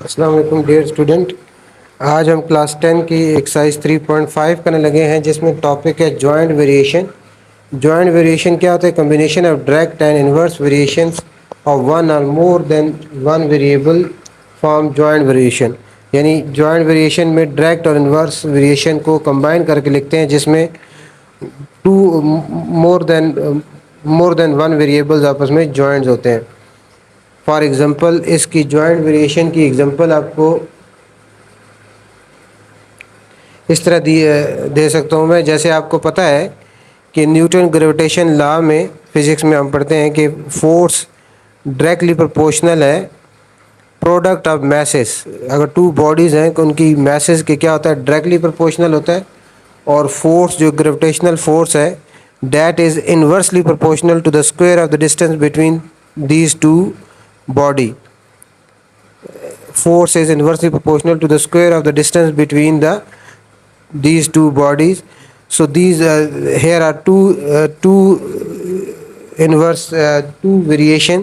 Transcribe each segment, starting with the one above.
अस्सलाम वालेकुम dear student. आज हम क्लास 10 की एक्सरसाइज 3.5 करने लगे हैं, जिसमें टॉपिक है जॉइंट वेरिएशन। जॉइंट वेरिएशन क्या होता है? Combination of direct and inverse variations of one और more than one variable form joint variation. यानी जॉइंट वेरिएशन में डायरेक्ट और इनवर्स वेरिएशन को कंबाइन करके लिखते हैं, जिसमें two more than one variables आपस में जॉइंट्स होते हैं। फॉर एग्ज़ाम्पल, इसकी जॉइंट वेरिएशन की एग्जांपल आपको इस तरह दे सकता हूँ मैं। जैसे आपको पता है कि न्यूटन ग्रेविटेशन लॉ में, फिज़िक्स में हम पढ़ते हैं कि फोर्स डायरेक्टली प्रोपोर्शनल है प्रोडक्ट ऑफ मैसेस। अगर टू बॉडीज़ हैं तो उनकी मैसेस के क्या होता है? डायरेक्टली प्रोपोर्शनल होता है। और फोर्स, जो ग्रेविटेशनल फोर्स है, that is inversely proportional to the square of the distance between these two body. Force is inversely proportional to the square of the distance between these two bodies. So these here are two variation.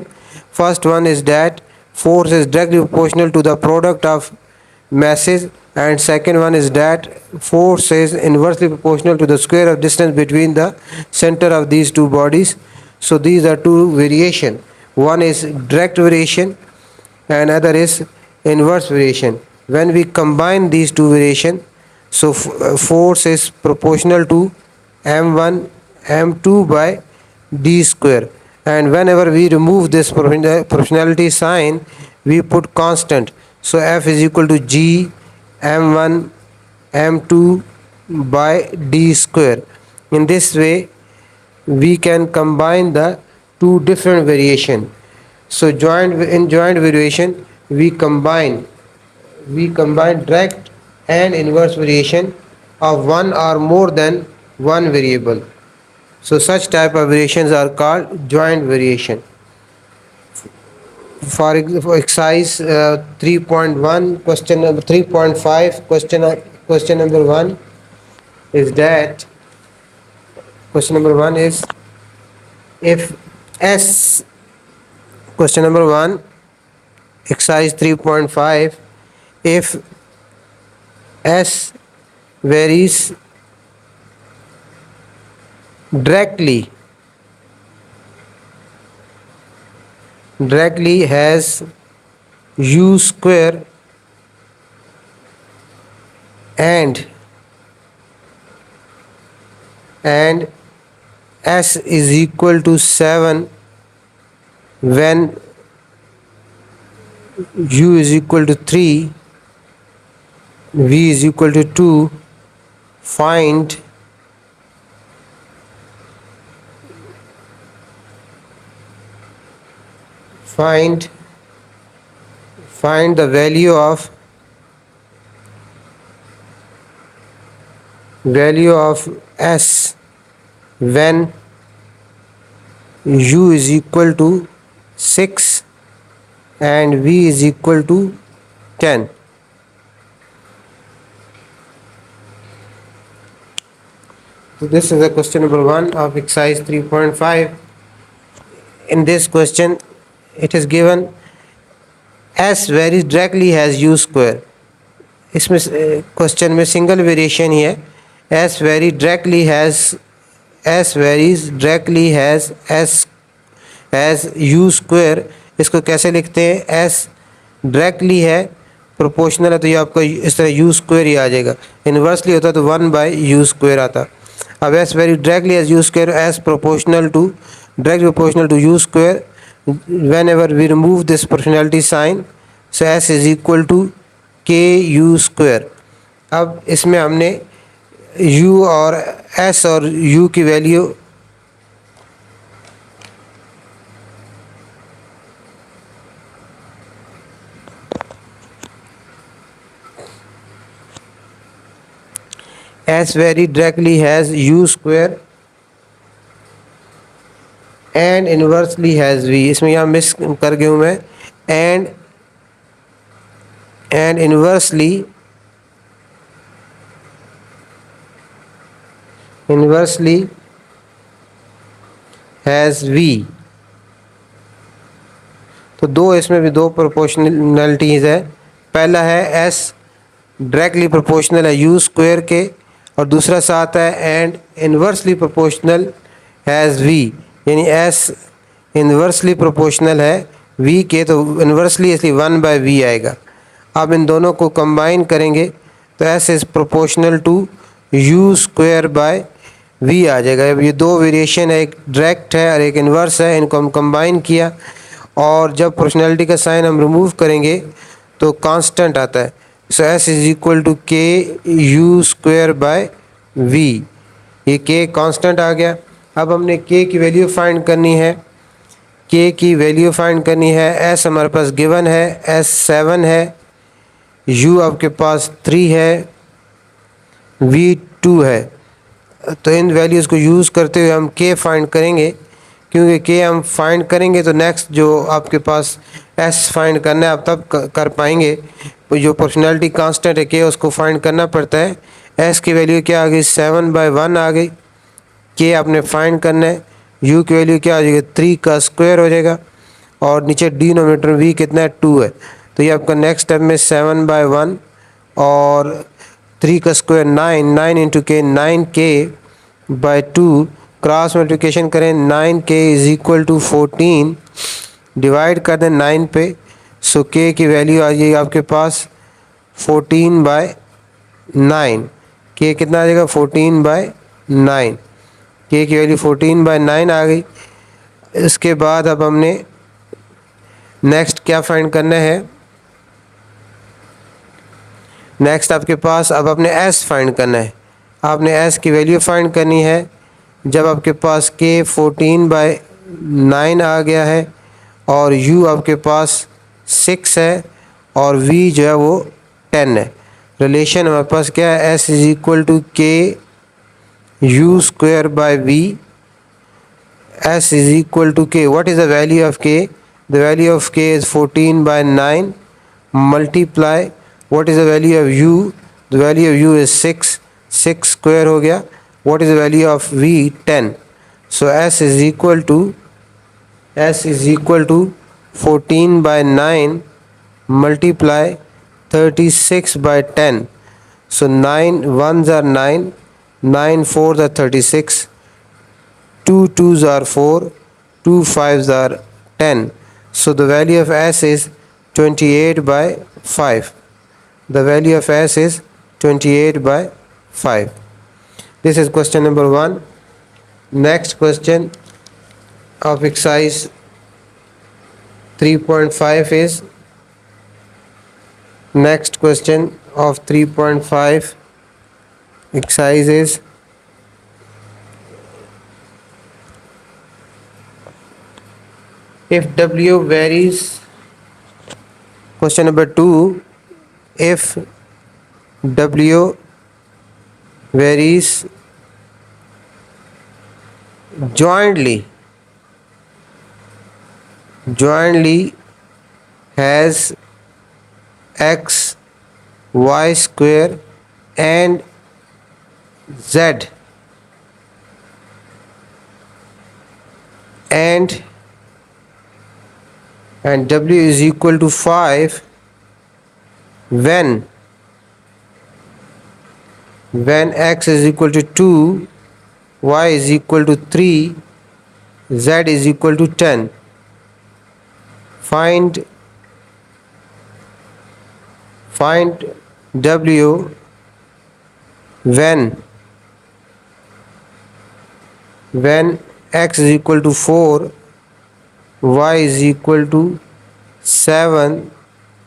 First one is that force is directly proportional to the product of masses, and second one is that force is inversely proportional to the square of distance between the center of these two bodies. So these are two variation. One is direct variation and other is inverse variation. When we combine these two variation, so force is proportional to m1 m2 by d square, and whenever we remove this proportionality sign, we put constant. So F is equal to g m1 m2 by d square. In this way we can combine the two different variation. So in joint variation we combine direct and inverse variation of one or more than one variable. So such type of variations are called joint variation. For exercise 3.1, question number 3.5, question number 1 is that question number 1 is if s question number 1, exercise 3.5, if s varies directly has u square and s is equal to 7 when u is equal to 3, v is equal to 2, find the value of s when u is equal to 6 and v is equal to 10. So this is the question number 1 of exercise 3.5. In this question it is given s varies directly has u square. इसमें question में single variation ही है, s varies directly has s u square. इसको कैसे लिखते हैं? s directly है, proportional है तो ये आपका इस तरह u स्क्वायर ही आ जाएगा। इन्वर्सली होता तो 1 बाय u स्क्वायर आता। अब s very directly as u square, s directly proportional to u square. Whenever we remove this proportionality sign, so s is equal to k u square. अब इसमें हमने u और s और u की value s very directly has u square and inversely has v. इसमें यहाँ miss कर गया हूँ मैं, and inversely has v. तो दो इसमें भी दो प्रोपोर्शनलिटीज़ है, पहला है एस डायरेक्टली प्रोपोर्शनल है यू स्क्वायर के, और दूसरा साथ है and inversely proportional has v, यानी एस इन्वर्सली प्रोपोर्शनल है वी के, तो इन्वर्सली इसलिए 1/v आएगा। अब इन दोनों को कंबाइन करेंगे तो s is proportional to u square by v आ जाएगा। अब ये दो वेरिएशन है, एक डायरेक्ट है और एक इन्वर्स है, इनको हम कंबाइन किया और जब प्रोपोर्शनलिटी का साइन हम रिमूव करेंगे तो कांस्टेंट आता है। सो S is equal to k u square by we, ये के कांस्टेंट आ गया। अब हमने के की वैल्यू फाइंड करनी है, के की वैल्यू फाइंड करनी है। एस हमारे पास गिवन है, एस 7 है, यू आपके पास 3 है, वी 2 है। तो इन वैल्यूज़ को यूज़ करते हुए हम के फाइंड करेंगे, क्योंकि के हम फाइंड करेंगे तो नेक्स्ट जो आपके पास एस फाइंड करना है आप तब कर पाएंगे। जो प्रोपोर्शनलिटी कांस्टेंट है के, उसको फाइंड करना पड़ता है। एस की वैल्यू क्या आ गई, 7/1 आ गई। के आपने फाइंड करना है, यू की वैल्यू क्या आ जाएगी, 3 का स्क्वायर हो जाएगा, और नीचे डिनोमिनेटर वी कितना है, 2 है। तो ये आपका नेक्स्ट स्टेप में 7/1 और 3 का स्क्वायर 9, 9 इंटू के 9k/2, क्रॉस मल्टीप्लिकेशन करें 9k is equal to 14, divide कर दें 9 पे। सो के की वैल्यू आ जाएगी आपके पास 14/9। के कितना आ जाएगा, 14/9। के की वैल्यू 14/9 आ गई। इसके बाद अब हमने नेक्स्ट क्या फाइंड करना है, नेक्स्ट आपके पास अब अपने एस फाइंड करना है। आपने एस की वैल्यू फाइंड करनी है जब आपके पास के 14/9 आ गया है और यू आपके पास 6 है और वी जो है वो 10 है। रिलेशन हमारे पास क्या है, s is equal to k u square by v, s is equal to k, what is the value of k, the value of k is 14/9 multiply what is the value of u, the value of u is 6, 6 square हो गया, what is the value of v, 10। so s is equal to 14/9 multiply 36/10, so 9 ones are 9, 9 fours are 36, 2 twos are 4, 2 fives are 10, so the value of s is 28/5. The value of s is 28/5. This is question number 1. Next question of exercise 3.5 is, next question of 3.5 exercise is, if w varies, question number 2, if w varies jointly has x, y square and z, and w is equal to 5 when x is equal to 2, y is equal to 3, z is equal to 10. Find w when x is equal to 4, y is equal to 7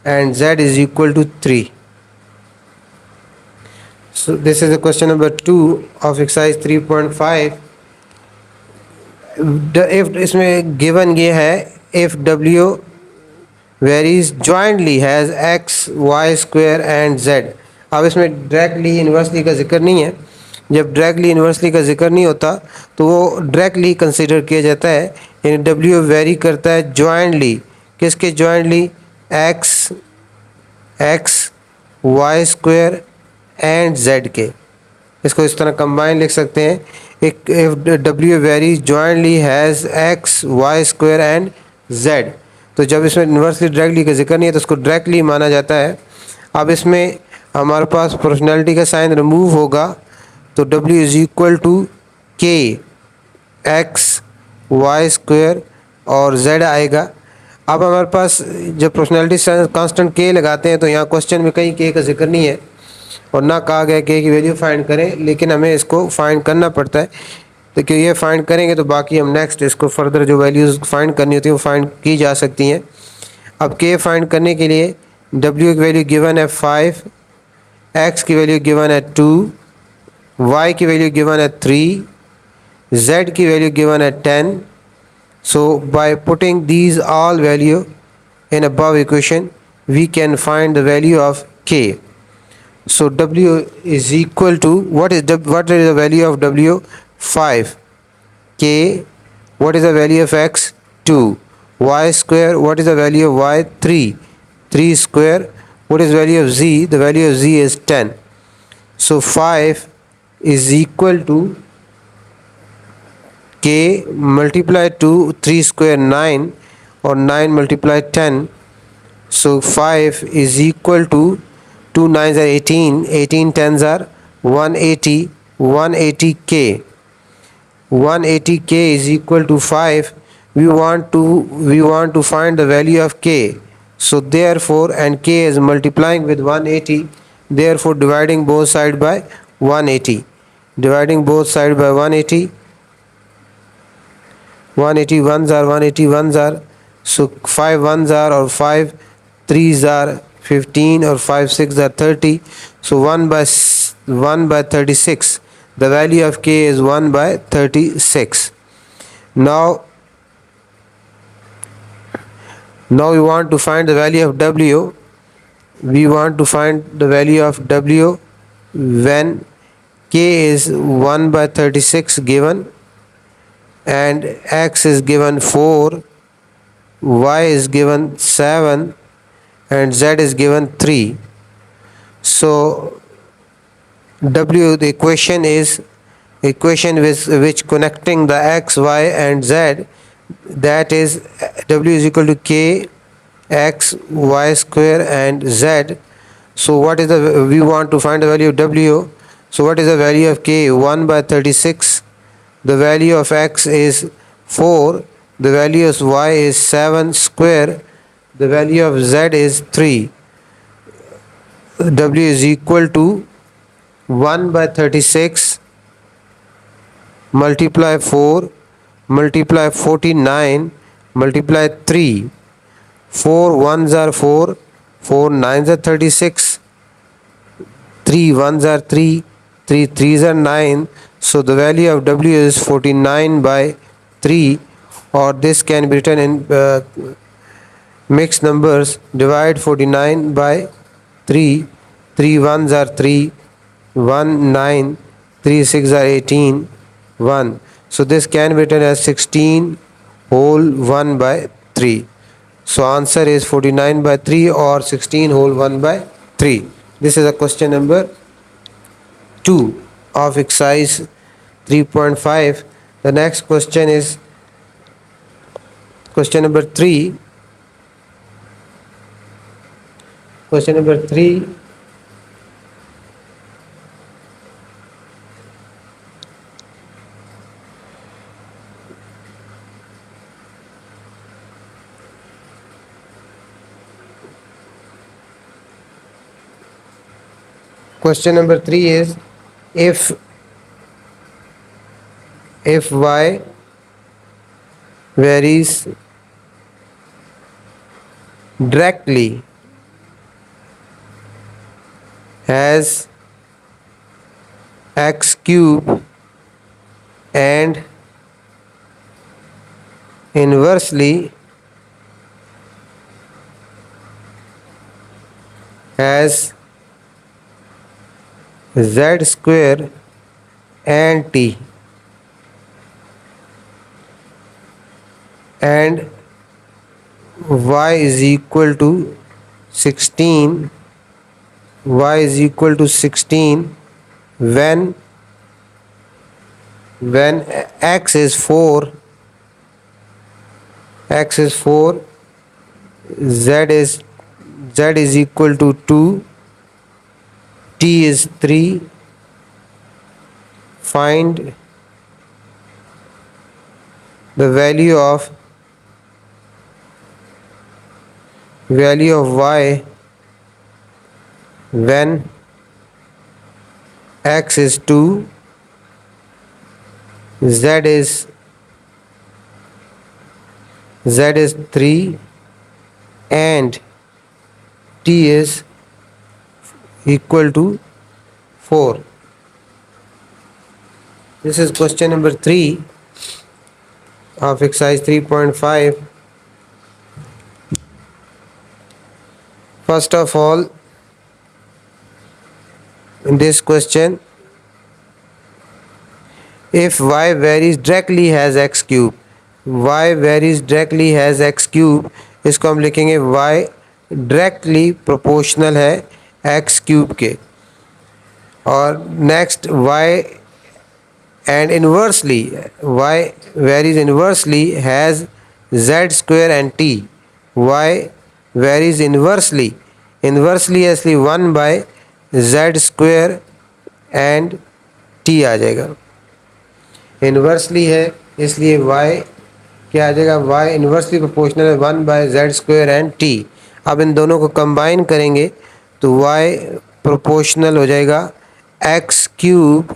and z is equal to 3. So this is the question number 2 of exercise 3.5. if इसमें given ये है, if w varies jointly has x, y square and z. अब इसमें directly inversely का जिक्र नहीं है। जब डायरेक्टली इन्वर्सली का जिक्र नहीं होता तो वो डायरेक्टली कंसिडर किया जाता है, यानी w वेरी करता है जॉइंटली, किसके jointly, x, y square and z के। इसको इस तरह कंबाइन लिख सकते हैं, if w varies jointly has x, y square and z। तो जब इसमें इन्वर्सली डायरेक्टली का जिक्र नहीं है तो उसको डायरेक्टली माना जाता है। अब इसमें हमारे पास प्रोपोर्शनैलिटी का साइन रिमूव होगा तो W इज इक्वल टू के एक्स वाई स्क्वायर और z आएगा। अब हमारे पास जब प्रोपोर्शनैलिटी कांस्टेंट k लगाते हैं तो यहाँ क्वेश्चन में कहीं k का जिक्र नहीं है और ना कहा गया k की वैल्यू फाइंड करें, लेकिन हमें इसको फाइंड करना पड़ता है। तो क्यों ये फाइंड करेंगे तो बाकी हम नेक्स्ट इसको फर्दर जो वैल्यूज़ फाइंड करनी होती है वो फाइंड की जा सकती हैं। अब k फाइंड करने के लिए w की वैल्यू गिवन है 5, x की वैल्यू गिवन है 2, y की वैल्यू गिवन है 3, z की वैल्यू गिवन है 10। So by putting these all value in above equation we can find the value of k. So w is equal to what is the value of w? 5. K, what is the value of x? 2. Y square, what is the value of y? 3. 3 square, what is the value of z? The value of z is 10. So 5 is equal to k multiplied to 3 square 9 or 9 multiplied 10. So 5 is equal to 2 9s are 18, 18 10s are 180, 180k. 180k is equal to 5. We want to find the value of k. So therefore, and k is multiplying with 180, therefore dividing both sides by 180. Dividing both sides by 180, 180 ones are 180 ones are, so 5 ones are or 5 threes are 15 or 5 6 are 30, so 1 by 36, the value of k is 1 by 36. Now we want to find the value of w. We want to find the value of w when k is 1 by 36 given and x is given 4, y is given 7 and z is given 3. So w, the equation is equation with which connecting the x, y and z, that is w is equal to k x y square and z. So what is the, we want to find the value of w. So what is the value of k? 1 by 36. The value of x is 4, the value of y is 7 square, the value of z is 3. W is equal to 1 by 36 multiply 4 multiply 49 multiply 3. 4 ones are 4, 4 nines are 36, 3 ones are 3, 3 threes are 9. So the value of w is 49 by 3, or this can be written in mixed numbers. Divide 49 by 3, 3 ones are 3, 1 9, 3 6 are 18, 1. So this can be written as 16 whole 1 by 3. So answer is 49 by 3 or 16 whole 1 by 3. This is a question number 2 of exercise 3.5. The next question is question number 3. Question number 3. Question number 3 is if y varies directly as x cube and inversely as z square and t, and y is equal to 16, y is equal to 16 when x is 4, z is equal to 2, t is 3. Find the value of y when x is 2, z is 3, and t is equal to 4. This is question number 3 of exercise 3.5. First of all, in this question, if y varies directly has x cube, इसको हम लिखेंगे y directly proportional है x cube के. और next y and inversely y varies inversely has z square and t. y varies inversely इसलिए 1 by z square and t आ जाएगा. Inversely है इसलिए y क्या आ जाएगा, y इन्वर्सली प्रोपोर्शनल है 1 by z square and t. अब इन दोनों को कंबाइन करेंगे तो y प्रोपोर्शनल हो जाएगा x cube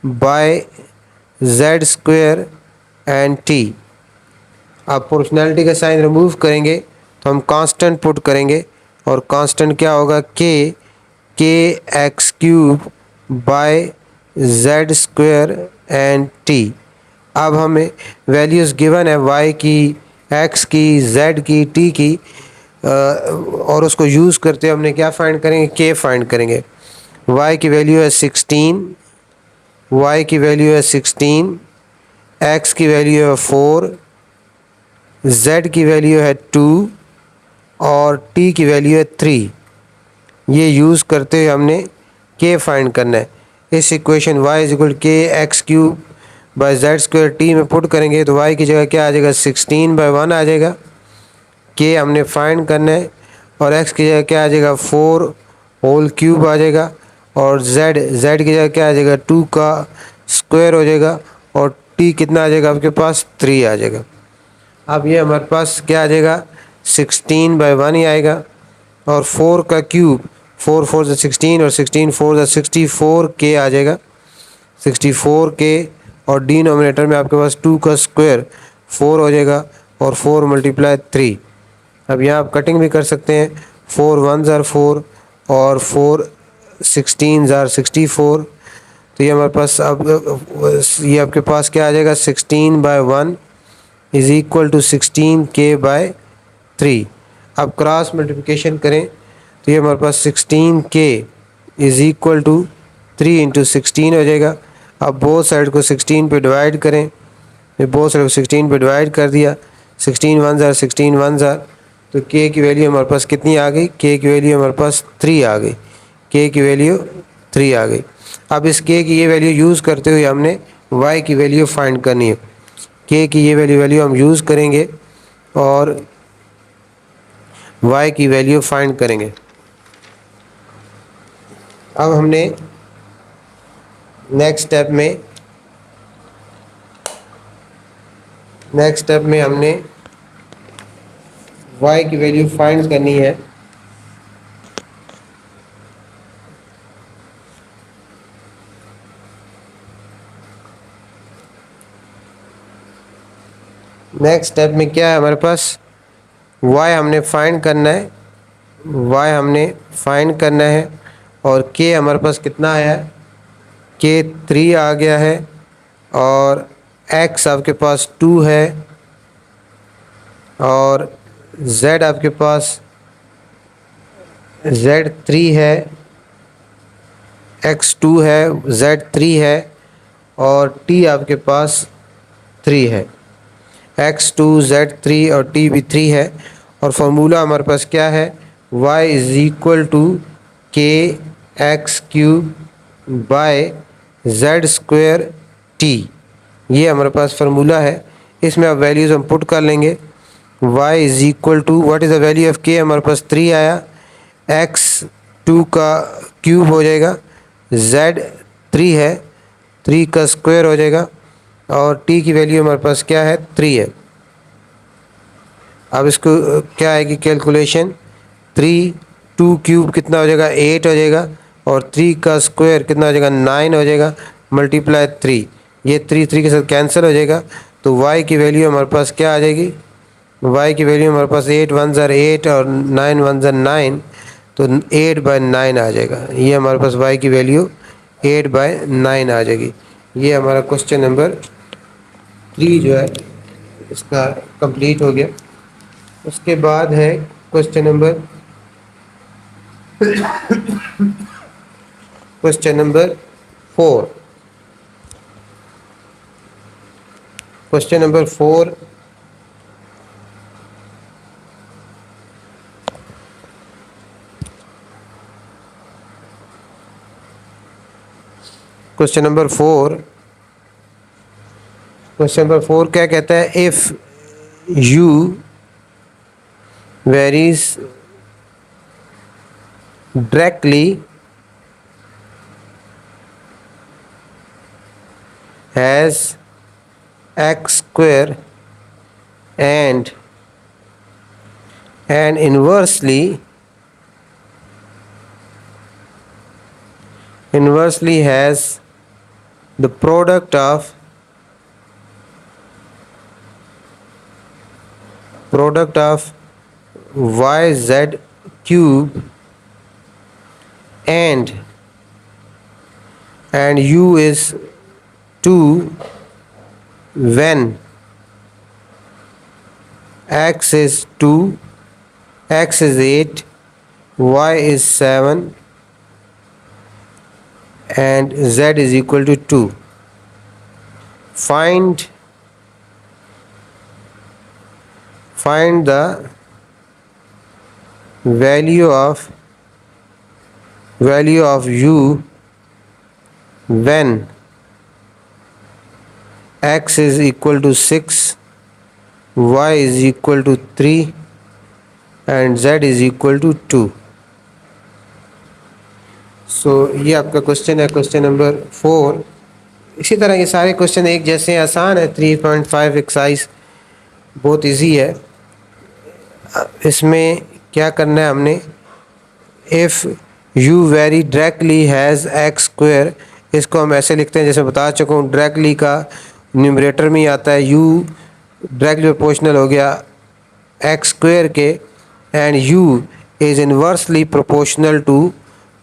by z square and t. अब प्रोपोर्शनैलिटी का साइन रिमूव करेंगे तो हम कांस्टेंट पुट करेंगे और कांस्टेंट क्या होगा, k x cube by z square and t. अब हमें वैल्यूज़ गिवन है y की, x की, z की, t की, और उसको यूज़ करते हुए हमने क्या फाइंड करेंगे, k फाइंड करेंगे. y की वैल्यू है 16, x की वैल्यू है 4, z की वैल्यू है 2 और t की वैल्यू है 3. ये यूज़ करते हुए हमने k फाइंड करना है. इस equation y is equal k x cube by z square t में पुट करेंगे तो y की जगह क्या आ जाएगा, 16 बाय 1 आ जाएगा. k हमने फाइंड करना है और x की जगह क्या आ जाएगा, 4 होल क्यूब आ जाएगा. और z की जगह क्या आ जाएगा, 2 का स्क्वायर हो जाएगा. और t कितना आ जाएगा आपके पास, 3 आ जाएगा. अब ये हमारे पास क्या आ जाएगा, 16 बाय 1 ही आएगा. और 4 का क्यूब, 4 4 से 16 और 16 4 से 64 के आ जाएगा, 64 के. और डिनोमिनेटर में आपके पास 2 का स्क्वायर 4 हो जाएगा और 4 मल्टीप्लाई 3. अब यहाँ आप कटिंग भी कर सकते हैं, 4 1 ज़ार 4 और 4 16 ज़ार 64. तो ये हमारे पास अब ये आपके पास क्या आ जाएगा, 16 बाय 1 इज़ इक्वल टू 16 के बाय 3. अब क्रॉस मल्टीप्लिकेशन करें तो ये हमारे पास 16 के इज़ इक्वल टू 3 इंटू 16 हो जाएगा. अब बोथ साइड को 16 पे डिवाइड करें, बोथ साइड को 16 पे डिवाइड कर दिया, 16 1 ज़ार 16 1 ज़ार. तो k की वैल्यू हमारे पास कितनी आ गई, k की वैल्यू हमारे पास 3 आ गई, k की वैल्यू 3 आ गई. अब इस k की ये वैल्यू यूज़ करते हुए हमने y की वैल्यू फाइंड करनी है. k की ये वैल्यू हम यूज़ करेंगे और y की वैल्यू फाइंड करेंगे. अब हमने नेक्स्ट स्टेप में हमने y की वैल्यू फाइंड करनी है. नेक्स्ट स्टेप में क्या है हमारे पास, y हमने फाइंड करना है और k हमारे पास कितना आया है, k 3 आ गया है और x आपके पास 2 है और z आपके पास z 3 है, x 2 है, z 3 है और t आपके पास 3 है. x 2 z 3 और t भी 3 है. और फार्मूला हमारे पास क्या है, y is equal to k x cube by z square t. ये हमारे पास फार्मूला है. इसमें अब वैल्यूज़ हम पुट कर लेंगे. y is equal to what is the value of k, हमारे पास 3 आया, x 2 का क्यूब हो जाएगा, z 3 है, 3 का स्क्वायर हो जाएगा, और t की वैल्यू हमारे पास क्या है, 3 है। अब इसको क्या आएगी कैलकुलेशन, 3, 2 क्यूब कितना हो जाएगा, 8 हो जाएगा, और 3 का स्क्वायर कितना हो जाएगा, 9 हो जाएगा, मल्टीप्लाई 3, ये 3 के साथ कैंसिल हो जाएगा। तो y की वैल्यू हमारे पास क्या आ जाएगी, y की वैल्यू हमारे पास 8 1 ज़र 8 और 9 1 ज़र 9, तो 8/9 आ जाएगा। ये हमारे पास y की वैल्यू 8/9 आ जाएगी। ये हमारा क्वेश्चन नंबर 3 जो है इसका कंप्लीट हो गया। उसके बाद है question number 4। Question number 4, question number 4 क्या कहता है, if u varies directly as x square and inversely has the product of yz cube and u is 2 when x is 2, x is 8, y is 7 and z is equal to 2. Find the value of u when x is equal to 6, y is equal to 3 and z is equal to 2. सो ये आपका question है, question number 4। इसी तरह ये सारे question एक जैसे आसान है। 3.5 एक्सरसाइज बहुत इजी है। इसमें क्या करना है हमने, if u very directly has x square, इसको हम ऐसे लिखते हैं जैसे बता चुका हूँ, डायरेक्टली का न्यूमरेटर में ही आता है, u डायरेक्टली प्रोपोर्शनल हो गया एक्स स्क्वायर के, and u is inversely proportional to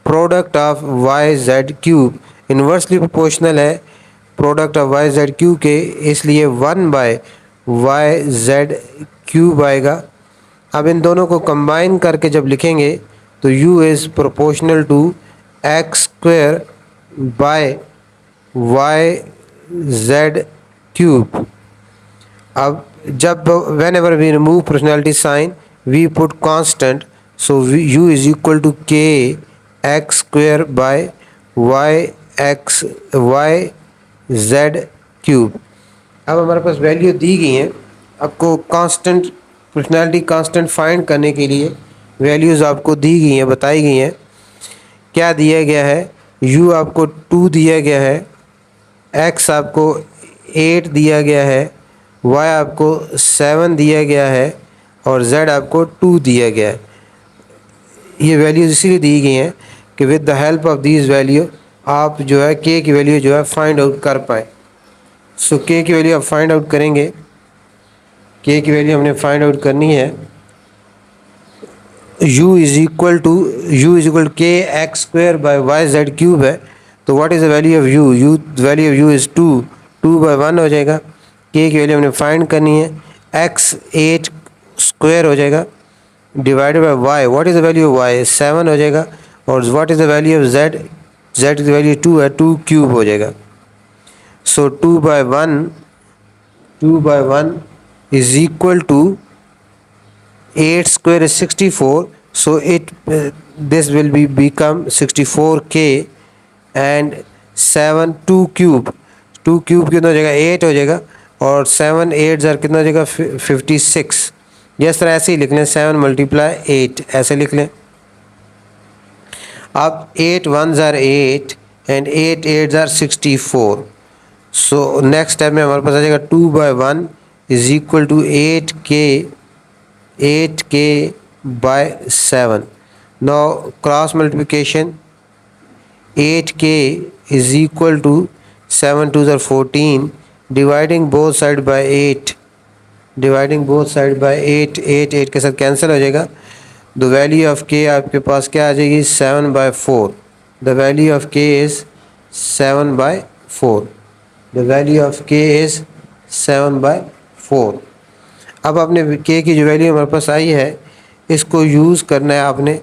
product of y z cube. Inversely proportional है product of y z cube के, इसलिए 1/y/z क्यूब आएगा। अब इन दोनों को कंबाइन करके जब लिखेंगे तो u is proportional to x square by y z cube. अब जब whenever we remove proportionality sign we put constant, so u is equal to k x square by y z cube. अब हमारे पास value दी गई हैं। आपको constant proportionality constant find करने के लिए वैल्यूज़ आपको दी गई हैं, बताई गई हैं। क्या दिया गया है, u आपको 2 दिया गया है, x आपको 8 दिया गया है, y आपको 7 दिया गया है और z आपको 2 दिया गया है। ये वैल्यूज़ इसीलिए दी गई हैं कि with the help of these value आप जो है k की वैल्यू जो है फाइंड आउट कर पाए। सो k की वैल्यू आप फाइंड आउट करेंगे, k की वैल्यू हमने फाइंड आउट करनी है। u is equal to k x square by y z cube है, तो what is the value of u value of u is 2/1 हो जाएगा। k की वैल्यू हमने फाइंड करनी है, x 8 स्क्वायर हो जाएगा divided bye y, what is the value of y 7 हो जाएगा, और what is the value of z की वैल्यू 2 है, 2 क्यूब हो जाएगा। सो 2/1 is equal to 8 square is 64, so this will become 64k and 2 cube कितना हो जाएगा 8 हो जाएगा, और 7 8 ज़र कितना हो जाएगा 56। इस तरह ऐसे ही लिख लें, 7 × 8 ऐसे लिख लें। अब 8 1s are 8 and 8 8s are 64. So next step में हमारे पास आ जाएगा 2/1 is equal to 8k by 7. Now cross multiplication, 8k is equal to 7 2s are 14, dividing both side by 8, dividing both side by 8, 8 8 के साथ कैंसिल हो जाएगा. The value of के आपके पास क्या आ जाएगी 7/4. The value of k is 7/4. The value of k is 7/4. अब आपने के की जो वैल्यू हमारे पास आई है इसको यूज़ करना है आपने.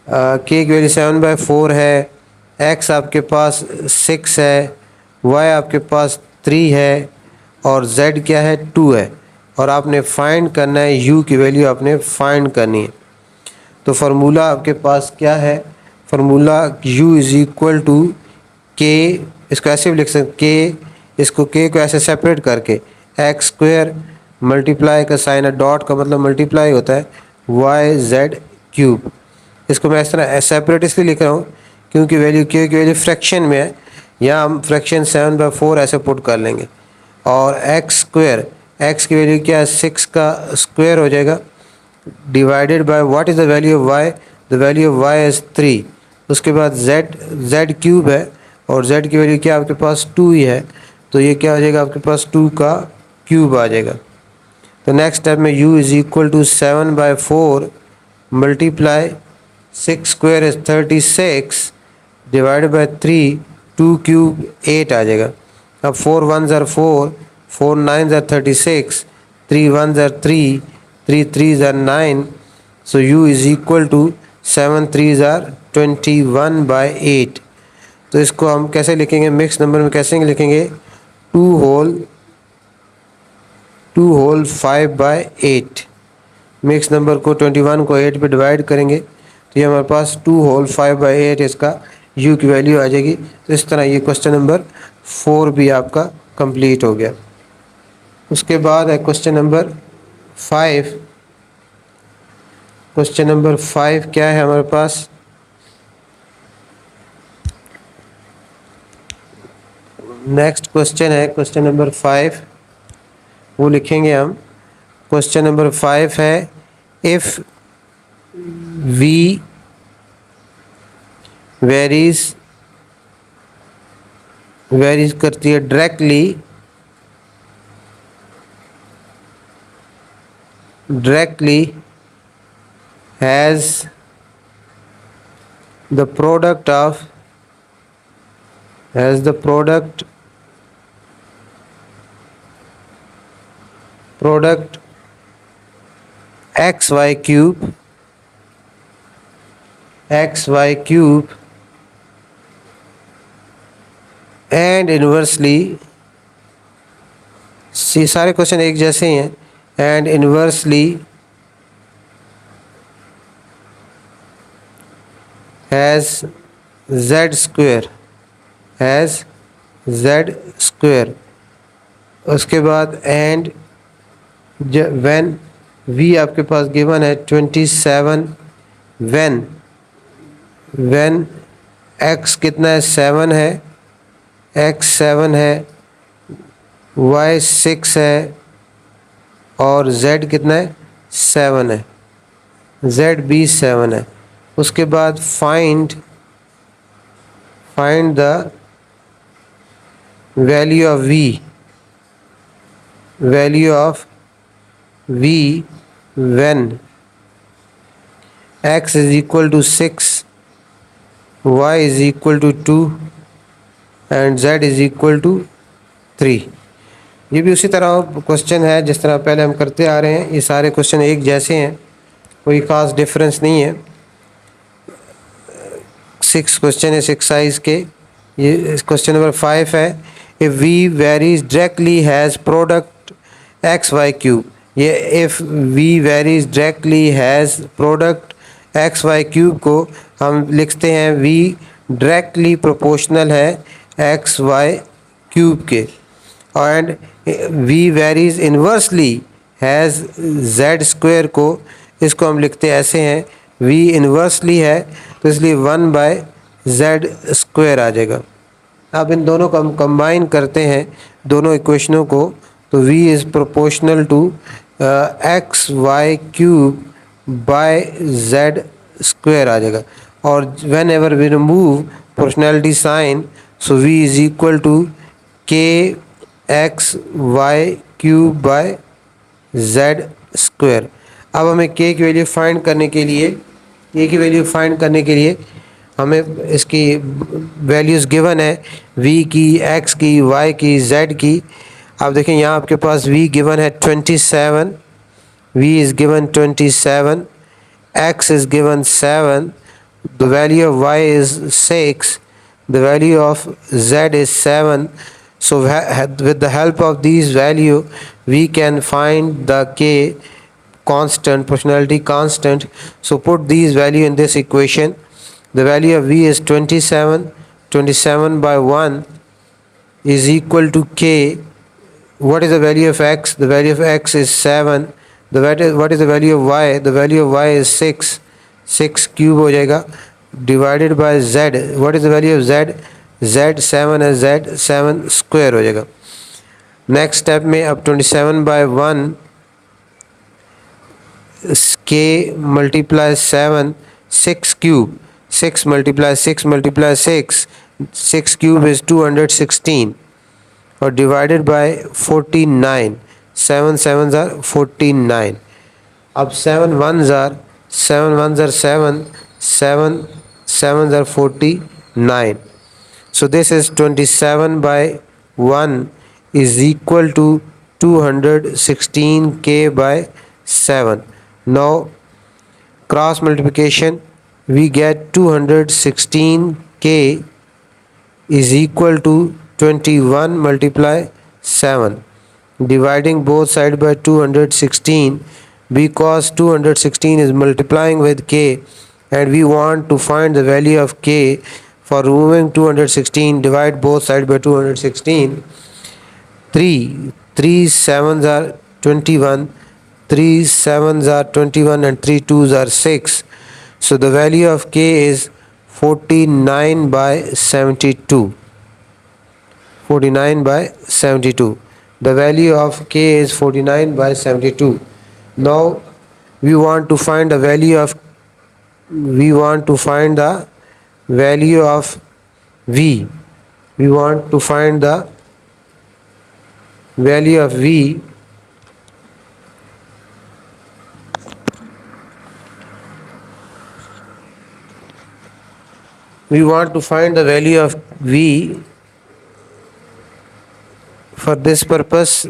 के की वैल्यू 7/4 है, एक्स आपके पास 6 है, वाई आपके पास 3 है और जेड क्या है 2 है. और आपने फाइंड करना है u की वैल्यू आपने फाइंड करनी है. तो फार्मूला आपके पास क्या है, formula u is equal to k. इसको ऐसे भी लिख सकते के, इसको के को ऐसे सेपरेट करके एक्स स्क्वायर मल्टीप्लाई का साइन है, डॉट का मतलब मल्टीप्लाई होता है वाई जेड क्यूब. इसको मैं इस तरह सेपरेट इसलिए लिख रहा हूँ क्योंकि वैल्यू के की वैल्यू फ्रैक्शन में है. यहाँ हम फ्रैक्शन 7/4 ऐसे पुट कर लेंगे. और एक्स स्क्वायर, एक्स की वैल्यू क्या है 6 का स्क्वायर हो जाएगा, divided by what is the value of y. The value of y is 3. उसके बाद जेड क्यूब है और जेड की वैल्यू क्या आपके पास 2 ही है, तो ये क्या हो जाएगा आपके पास 2 का क्यूब आ जाएगा. तो नेक्स्ट स्टेप में u is equal to 7/4 multiply 6 square is 36 divided by 3, 2 cube 8 आ जाएगा. अब 4 1s are 4, 4 9s are 36, 3 1s are 3, 3 3s are 9. So u is equal to 7 3s are 21/8. तो इसको हम कैसे लिखेंगे, मिक्स नंबर में कैसे लिखेंगे 2 होल 5/8. मिक्स नंबर को 21 को 8 पे डिवाइड करेंगे तो ये हमारे पास 2 होल 5/8 इसका u की वैल्यू आ जाएगी. तो इस तरह ये क्वेश्चन नंबर 4 भी आपका कंप्लीट हो गया. उसके बाद है क्वेश्चन नंबर 5. क्वेश्चन नंबर 5 क्या है हमारे पास, नेक्स्ट क्वेश्चन है क्वेश्चन नंबर 5, वो लिखेंगे हम. क्वेश्चन नंबर 5 है इफ़ v वेरीज करती है directly has the product xy cube and inversely, सारे क्वेश्चन एक जैसे ही हैं, and inversely has z square. उसके बाद and when v आपके पास गिवन है 27, when x कितना है 7 है, x 7 है, y 6 है और z कितना है 7 है, z भी 7 है. उसके बाद find the value of v when x is equal to 6, y is equal to 2 and z is equal to 3. ये भी उसी तरह क्वेश्चन है जिस तरह पहले हम करते आ रहे हैं. ये सारे क्वेश्चन एक जैसे हैं, कोई ख़ास डिफरेंस नहीं है. 6 क्वेश्चन है 6 साइज के. ये क्वेश्चन नंबर 5 है if v varies directly has product x y cube. ये if v varies directly has product x y cube को हम लिखते हैं v डायरेक्टली प्रोपोर्शनल है एक्स वाई क्यूब के. And v varies inversely has z square को, इसको हम लिखते ऐसे हैं v इन्वर्सली है तो इसलिए 1/z² आ जाएगा। अब इन दोनों को हम कंबाइन करते हैं, दोनों इक्वेशनों को, तो v is proportional to xy³ by z² आ जाएगा। और whenever we remove proportionality sign, so v is equal to kxy³ by z²। अब हमें k की वैल्यू फाइंड करने के लिए, हमें इसकी वैल्यूज़ गिवन है, v की, x की, y की, z की। अब देखें यहाँ आपके पास v गिवन है 27, v is given 27, x is given 7, the value of y is 6, the value of z is 7. So with the help of these value we can find the k constant, proportionality constant. So put these value in this equation. The value of v is 27, 27 by 1 is equal to k. What is the value of x? The value of x is 7. What is the value of y? The value of y is 6. 6 cube हो जाएगा, divided by z. What is the value of z? z 7 है, z 7 square हो जाएगा। Next step में अब 27 by 1 k multiply 7, 6 cube, 6 multiply 6 multiply 6, 6 cube is 216, और divided by 49, 7 sevens are 49. अब 7 ones are 7, 7 sevens are 49. So this is 27 by 1 is equal to 216k by 7. Now cross multiplication, we get 216k is equal to 21 multiply 7. Dividing both sides by 216, because 216 is multiplying with k and we want to find the value of k. For removing 216, divide both sides by 216. 3 sevens are 21, 3 sevens are 21 and 3 twos are 6. So the value of k is 49 by 72. 49 by 72. The value of k is 49 by 72. Now we want to find the value of v. We want to find the value of v. We want to find the value of v. We want to find the value of v. For this purpose,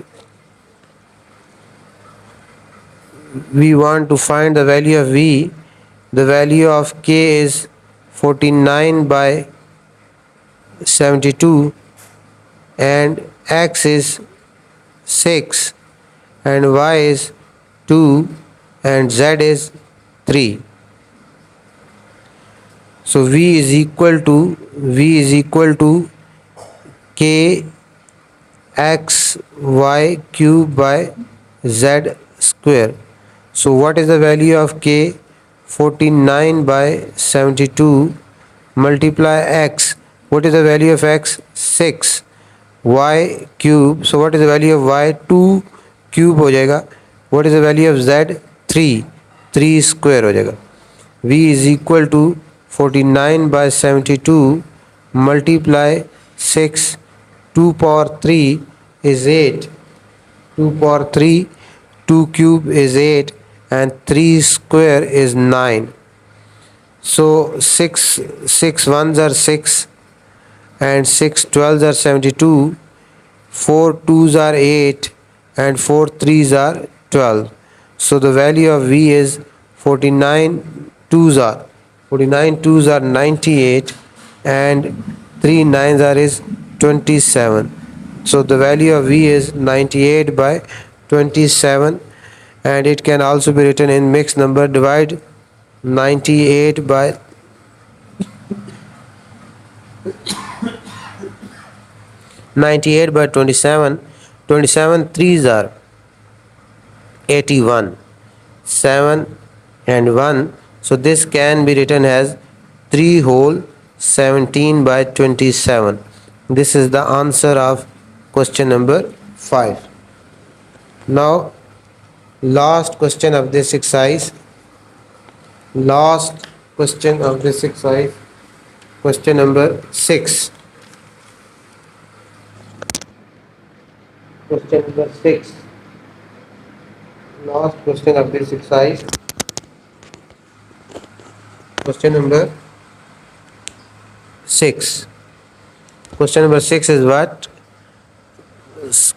we want to find the value of v. The value of k is 49 by 72 and x is 6 and y is 2 and z is 3. So v is equal to k x y cube by z square. So what is the value of k? 49 by 72 multiply x. What is the value of x? 6. Y cube. So what is the value of y? 2 cube हो जाएगा. What is the value of z? 3. 3 square हो जाएगा. v is equal to 49 by 72 multiply 6. 2 power 3 is 8. 2 power 3, 2 cube is 8 and 3 square is 9. So 6 ones are 6 and 6 twelves are 72. 4 twos are 8 and 4 threes are 12. So the value of v is 49 twos are 98 and 3 nines are is 27. So the value of v is 98 by 27, and it can also be written in mixed number. Divide 98 by 27. 27 threes are 81, 7 and 1. So this can be written as 3 whole 17 by 27. This is the answer of question number 5. Now last question of this exercise. Question number 6. Question number 6. Last question of this exercise. Question number 6. Question number 6 is what?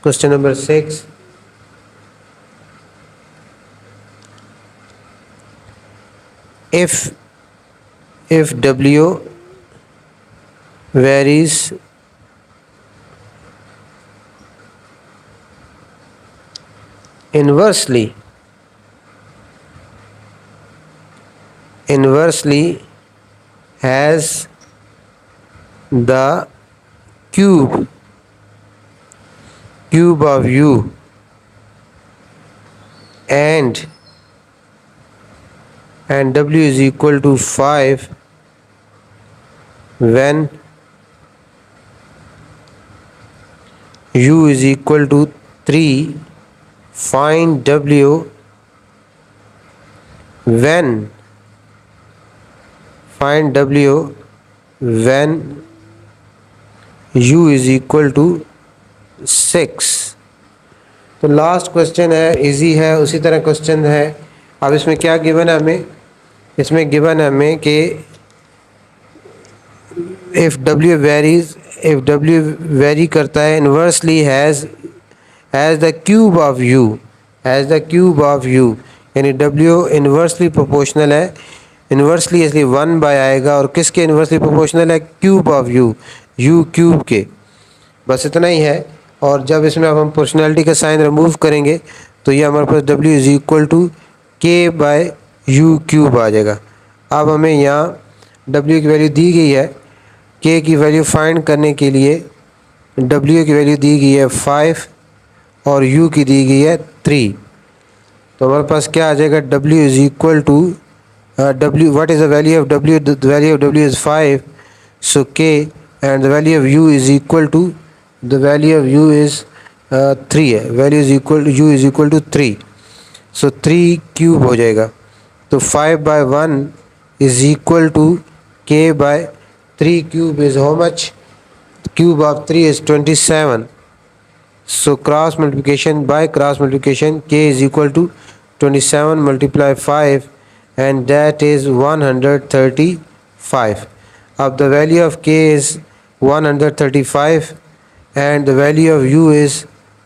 Question number 6. If W varies inversely as the cube of u and W is equal to 5 when u is equal to 3, find W when u is equal to 6. तो last question है, easy है, उसी तरह question है. अब इसमें क्या given है हमें? इसमें गिवन है हमें कि इफ़ W वेरी करता है inversely as the cube of u, यानी W इन्वर्सली प्रोपोर्शनल है. इन्वर्सली इसलिए 1 बाय आएगा, और किसके इन्वर्सली प्रोपोर्शनल है? क्यूब ऑफ u क्यूब के. बस इतना ही है. और जब इसमें अब हम प्रोपोर्शनैलिटी का साइन रिमूव करेंगे तो ये हमारे पास W is equal to k by u cube आ जाएगा. अब हमें यहाँ W की वैल्यू दी गई है, k की वैल्यू फाइंड करने के लिए W की वैल्यू दी गई है 5 और u की दी गई है 3. तो हमारे पास क्या आ जाएगा? W is equal to what is the value of W? The value of W is 5, so k, and the value of u is equal to, the value of u is 3 है, value is equal to u is equal to 3, so 3 cube हो जाएगा. तो 5 by 1 is equal to k by 3 cube is how much? Cube of 3 is 27. So cross multiplication k is equal to 27 multiply 5, and that is 135. अब the value of k is 135 and the value of u is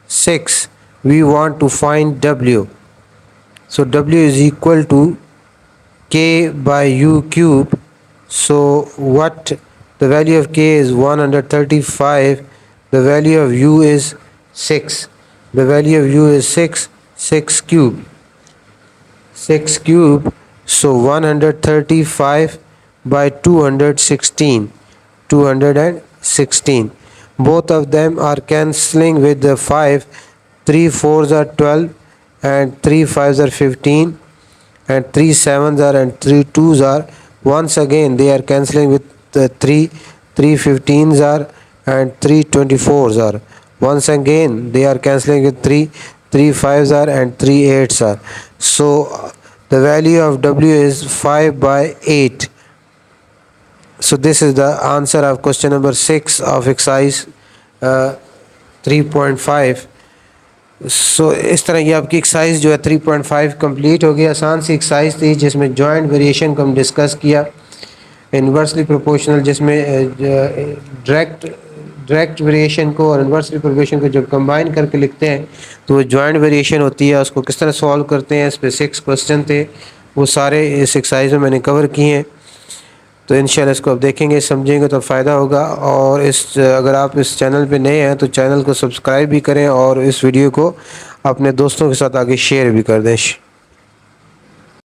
6. We want to find W. So W is equal to k by u cube. So what? The value of k is 135. The value of u is 6. The value of u is 6 cube. 6 cube. So 135 by 216. Both of them are cancelling with the 5. 3 4s are 12 and 3 5s are 15 and 3 7s are and 3 2s are. Once again they are cancelling with the 3 15s are and 3 24s are. Once again they are cancelling with 3 5s are and 3 8s are. So the value of W is 5 by 8. So this is the answer of question number 6 of exercise 3.5. सो इस तरह ये आपकी exercise जो है 3.5 complete हो गई. आसान सी exercise थी जिसमें जॉइंट वेरिएशन को हम डिस्कस किया, इन्वर्सली प्रोपोर्शनल जिसमें डायरेक्ट वेरिएशन को और इन्वर्सली प्रोपोर्शनल को जब कंबाइन करके लिखते हैं तो वो जॉइंट वेरिएशन होती है. उसको किस तरह सॉल्व करते हैं, इस पर 6 क्वेश्चन थे, वो सारे इस एक्सरसाइज में मैंने कवर किए हैं. तो इंशाल्लाह इसको आप देखेंगे समझेंगे तो फ़ायदा होगा. और अगर आप इस चैनल पे नए हैं तो चैनल को सब्सक्राइब भी करें और इस वीडियो को अपने दोस्तों के साथ आगे शेयर भी कर दें.